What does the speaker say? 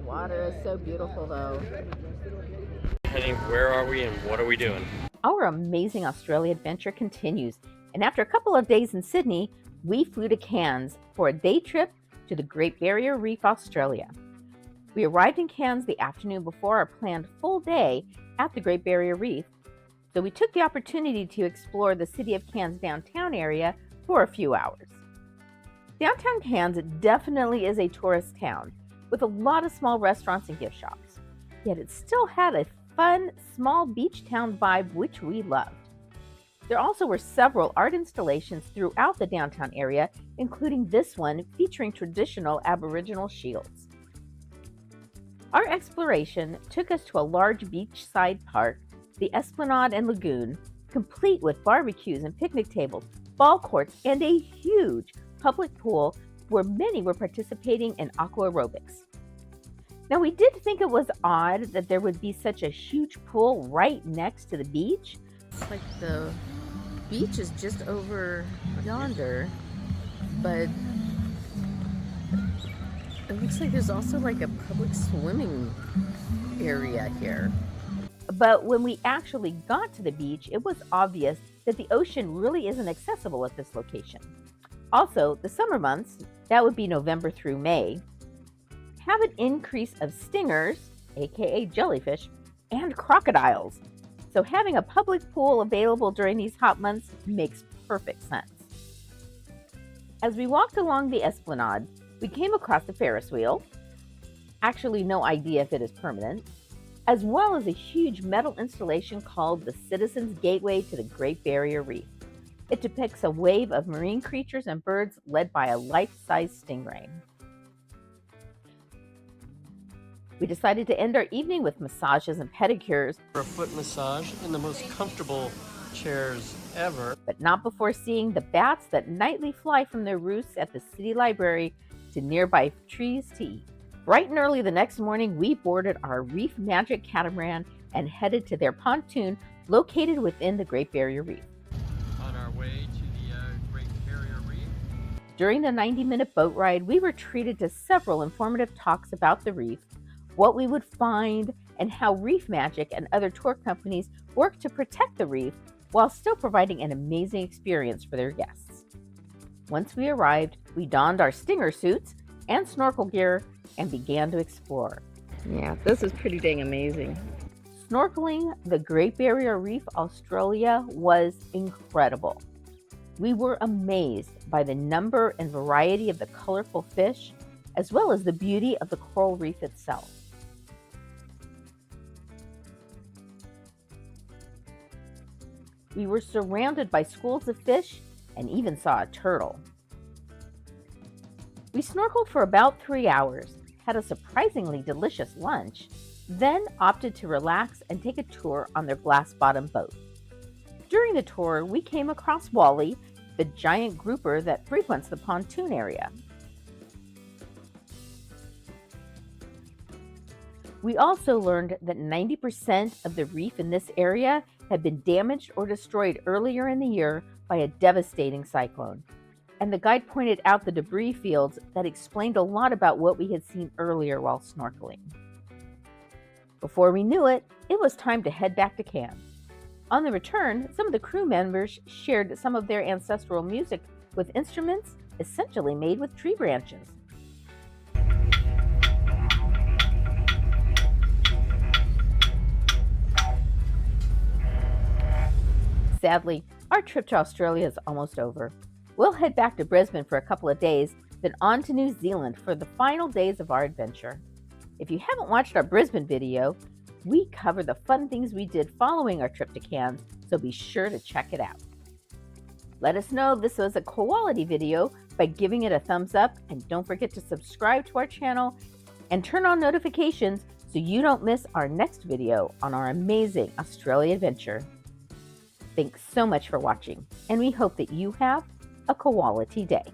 Water is so beautiful though. Honey, where are we and what are we doing? Our amazing Australia adventure continues, and after a couple of days in Sydney, we flew to Cairns for a day trip to the Great Barrier Reef Australia. We arrived in Cairns the afternoon before our planned full day at the Great Barrier Reef, so we took the opportunity to explore the city of Cairns downtown area for a few hours. Downtown Cairns definitely is a tourist town with a lot of small restaurants and gift shops, yet it still had a fun, small beach town vibe which we loved. There also were several art installations throughout the downtown area, including this one featuring traditional Aboriginal shields. Our exploration took us to a large beachside park, the Esplanade and Lagoon, complete with barbecues and picnic tables, ball courts, and a huge public pool where many were participating in aqua aerobics. Now, we did think it was odd that there would be such a huge pool right next to the beach. It's like the beach is just over yonder, but it looks like there's also like a public swimming area here. But when we actually got to the beach, it was obvious that the ocean really isn't accessible at this location. Also, the summer months, that would be November through May, have an increase of stingers, aka jellyfish, and crocodiles. So having a public pool available during these hot months makes perfect sense. As we walked along the Esplanade, we came across the Ferris wheel, actually no idea if it is permanent, as well as a huge metal installation called the Citizens Gateway to the Great Barrier Reef. It depicts a wave of marine creatures and birds led by a life-size stingray. We decided to end our evening with massages and pedicures. For a foot massage in the most comfortable chairs ever. But not before seeing the bats that nightly fly from their roosts at the city library to nearby trees to eat. Bright and early the next morning, we boarded our Reef Magic catamaran and headed to their pontoon located within the Great Barrier Reef. On our way to the Great Barrier Reef. During the 90-minute boat ride, we were treated to several informative talks about the reef, what we would find, and how Reef Magic and other tour companies work to protect the reef while still providing an amazing experience for their guests. Once we arrived, we donned our stinger suits and snorkel gear and began to explore. Yeah, this is pretty dang amazing. Snorkeling the Great Barrier Reef Australia was incredible. We were amazed by the number and variety of the colorful fish, as well as the beauty of the coral reef itself. We were surrounded by schools of fish and even saw a turtle. We snorkeled for about 3 hours, had a surprisingly delicious lunch, then opted to relax and take a tour on their glass-bottom boat. During the tour, we came across Wally, the giant grouper that frequents the pontoon area. We also learned that 90% of the reef in this area had been damaged or destroyed earlier in the year by a devastating cyclone. And the guide pointed out the debris fields that explained a lot about what we had seen earlier while snorkeling. Before we knew it, it was time to head back to Cairns. On the return, some of the crew members shared some of their ancestral music with instruments essentially made with tree branches. Sadly, our trip to Australia is almost over. We'll head back to Brisbane for a couple of days, then on to New Zealand for the final days of our adventure. If you haven't watched our Brisbane video, we cover the fun things we did following our trip to Cairns, so be sure to check it out. Let us know this was a quality video by giving it a thumbs up, and don't forget to subscribe to our channel and turn on notifications so you don't miss our next video on our amazing Australia adventure. Thanks so much for watching, and we hope that you have a quality day.